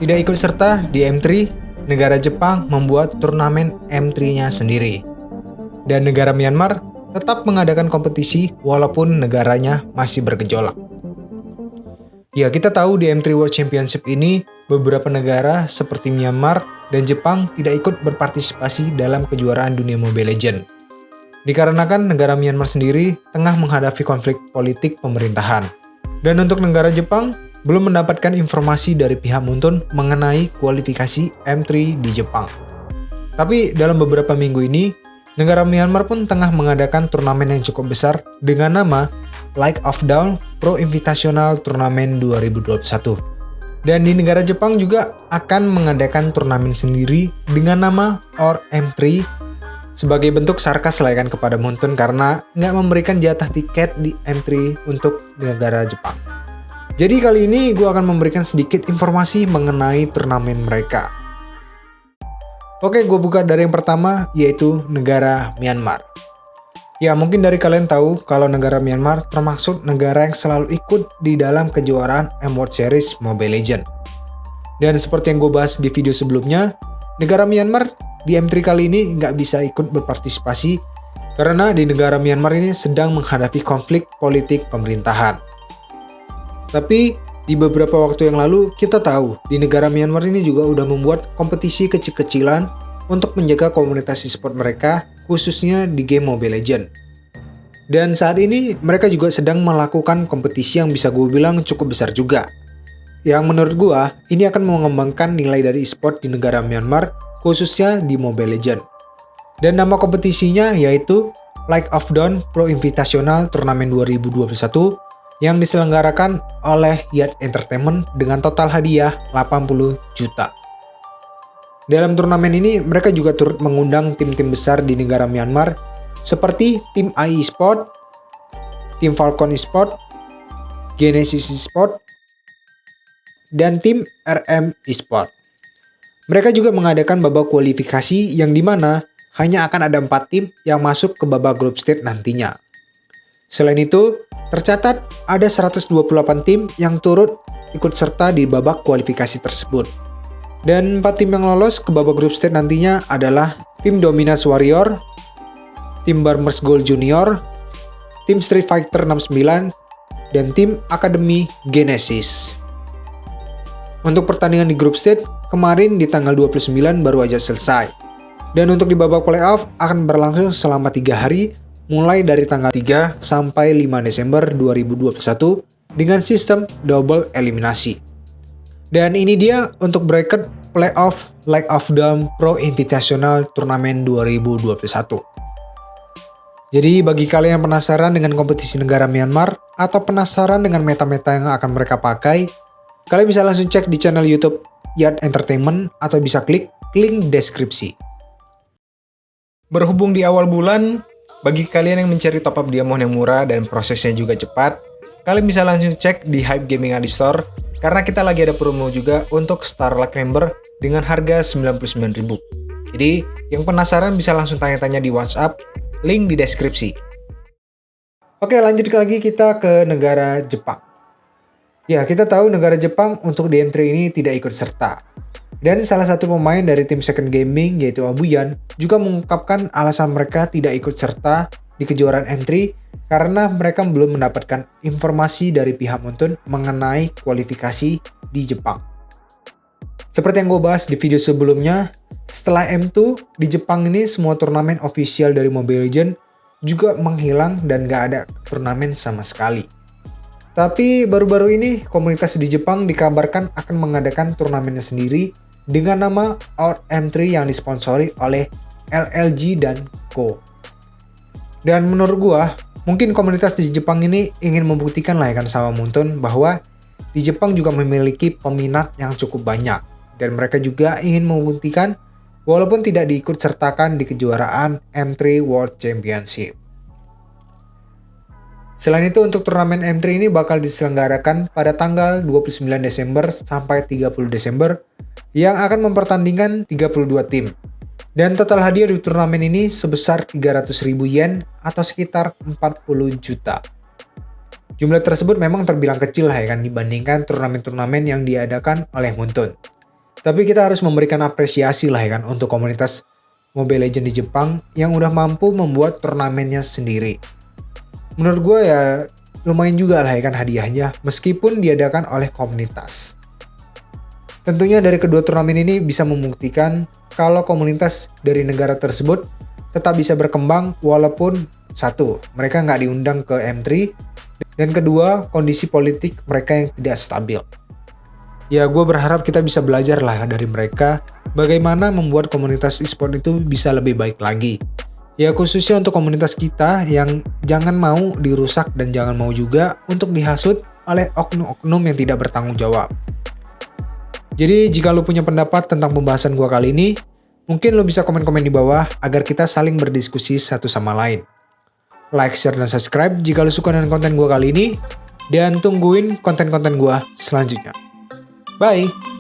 Tidak ikut serta di M3, negara Jepang membuat turnamen M3-nya sendiri. Dan negara Myanmar tetap mengadakan kompetisi walaupun negaranya masih bergejolak. Ya, kita tahu di M3 World Championship ini beberapa negara seperti Myanmar dan Jepang tidak ikut berpartisipasi dalam kejuaraan dunia Mobile Legends. Dikarenakan negara Myanmar sendiri tengah menghadapi konflik politik pemerintahan. Dan untuk negara Jepang belum mendapatkan informasi dari pihak Muntun mengenai kualifikasi M3 di Jepang. Tapi dalam beberapa minggu ini, negara Myanmar pun tengah mengadakan turnamen yang cukup besar dengan nama League of Dawn Pro Invitational Tournament 2021. Dan di negara Jepang juga akan mengadakan turnamen sendiri dengan nama OR M3 sebagai bentuk sarkas layakan kepada Muntun karena nggak memberikan jatah tiket di M3 untuk negara Jepang. Jadi kali ini gue akan memberikan sedikit informasi mengenai turnamen mereka. Oke, gue buka dari yang pertama, yaitu negara Myanmar. Ya, mungkin dari kalian tahu kalau negara Myanmar termasuk negara yang selalu ikut di dalam kejuaraan M World Series Mobile Legends. Dan seperti yang gue bahas di video sebelumnya, negara Myanmar di M3 kali ini nggak bisa ikut berpartisipasi karena di negara Myanmar ini sedang menghadapi konflik politik pemerintahan. Tapi di beberapa waktu yang lalu kita tahu di negara Myanmar ini juga udah membuat kompetisi kecil-kecilan untuk menjaga komunitas e-sport mereka khususnya di game Mobile Legends. Dan saat ini mereka juga sedang melakukan kompetisi yang bisa gue bilang cukup besar juga. Yang menurut gue ini akan mengembangkan nilai dari e-sport di negara Myanmar khususnya di Mobile Legends. Dan nama kompetisinya yaitu League of Dawn Pro Invitational Tournament 2021 yang diselenggarakan oleh Yacht Entertainment dengan total hadiah 80 juta. Dalam turnamen ini, mereka juga turut mengundang tim-tim besar di negara Myanmar seperti tim AI Esport, tim Falcon Esport, Genesis Esport, dan tim RM Esport. Mereka juga mengadakan babak kualifikasi yang dimana hanya akan ada 4 tim yang masuk ke babak group stage nantinya. Selain itu, tercatat ada 128 tim yang turut ikut serta di babak kualifikasi tersebut. Dan 4 tim yang lolos ke babak group stage nantinya adalah tim Dominus Warrior, tim Barmers Gold Junior, tim Street Fighter 69, dan tim Akademi Genesis. Untuk pertandingan di group stage, kemarin di tanggal 29 baru aja selesai. Dan untuk di babak playoff akan berlangsung selama 3 hari, mulai dari tanggal 3 sampai 5 Desember 2021 dengan sistem double eliminasi. Dan ini dia untuk bracket playoff League of Dawn Pro Invitational Tournament 2021. Jadi bagi kalian yang penasaran dengan kompetisi negara Myanmar atau penasaran dengan meta-meta yang akan mereka pakai, kalian bisa langsung cek di channel YouTube Yacht Entertainment atau bisa klik link deskripsi. Berhubung di awal bulan, bagi kalian yang mencari top up diamond yang murah dan prosesnya juga cepat, kalian bisa langsung cek di Hype Gaming ID Store karena kita lagi ada promo juga untuk Starlight Member dengan harga 99.000. Jadi, yang penasaran bisa langsung tanya-tanya di WhatsApp, link di deskripsi. Oke, lanjut lagi kita ke negara Jepang. Ya, kita tahu negara Jepang untuk di M3 ini tidak ikut serta. Dan salah satu pemain dari tim Second Gaming yaitu Abuyan juga mengungkapkan alasan mereka tidak ikut serta di kejuaraan M3 karena mereka belum mendapatkan informasi dari pihak Muntun mengenai kualifikasi di Jepang. Seperti yang gue bahas di video sebelumnya, setelah M2 di Jepang ini semua turnamen official dari Mobile Legends juga menghilang dan gak ada turnamen sama sekali. Tapi baru-baru ini komunitas di Jepang dikabarkan akan mengadakan turnamennya sendiri dengan nama OR M3 yang disponsori oleh LLG dan Co. Dan menurut gua, mungkin komunitas di Jepang ini ingin membuktikan lah ya kan sama Muntun bahwa di Jepang juga memiliki peminat yang cukup banyak. Dan mereka juga ingin membuktikan walaupun tidak diikut sertakan di kejuaraan M3 World Championship. Selain itu untuk turnamen M3 ini bakal diselenggarakan pada tanggal 29 Desember sampai 30 Desember yang akan mempertandingkan 32 tim. Dan total hadiah di turnamen ini sebesar 300.000 yen atau sekitar 40 juta. Jumlah tersebut memang terbilang kecil lah ya kan dibandingkan turnamen-turnamen yang diadakan oleh Muntun. Tapi kita harus memberikan apresiasi lah ya kan untuk komunitas Mobile Legends di Jepang yang udah mampu membuat turnamennya sendiri. Menurut gue ya lumayan juga lah ya kan hadiahnya meskipun diadakan oleh komunitas. Tentunya dari kedua turnamen ini bisa membuktikan kalau komunitas dari negara tersebut tetap bisa berkembang walaupun satu, mereka nggak diundang ke M3, dan kedua, kondisi politik mereka yang tidak stabil. Ya gue berharap kita bisa belajar lah dari mereka bagaimana membuat komunitas e-sport itu bisa lebih baik lagi. Ya khususnya untuk komunitas kita yang jangan mau dirusak dan jangan mau juga untuk dihasut oleh oknum-oknum yang tidak bertanggung jawab. Jadi jika lo punya pendapat tentang pembahasan gue kali ini, mungkin lo bisa komen-komen di bawah agar kita saling berdiskusi satu sama lain. Like, share, dan subscribe jika lo suka dengan konten gue kali ini, dan tungguin konten-konten gue selanjutnya. Bye!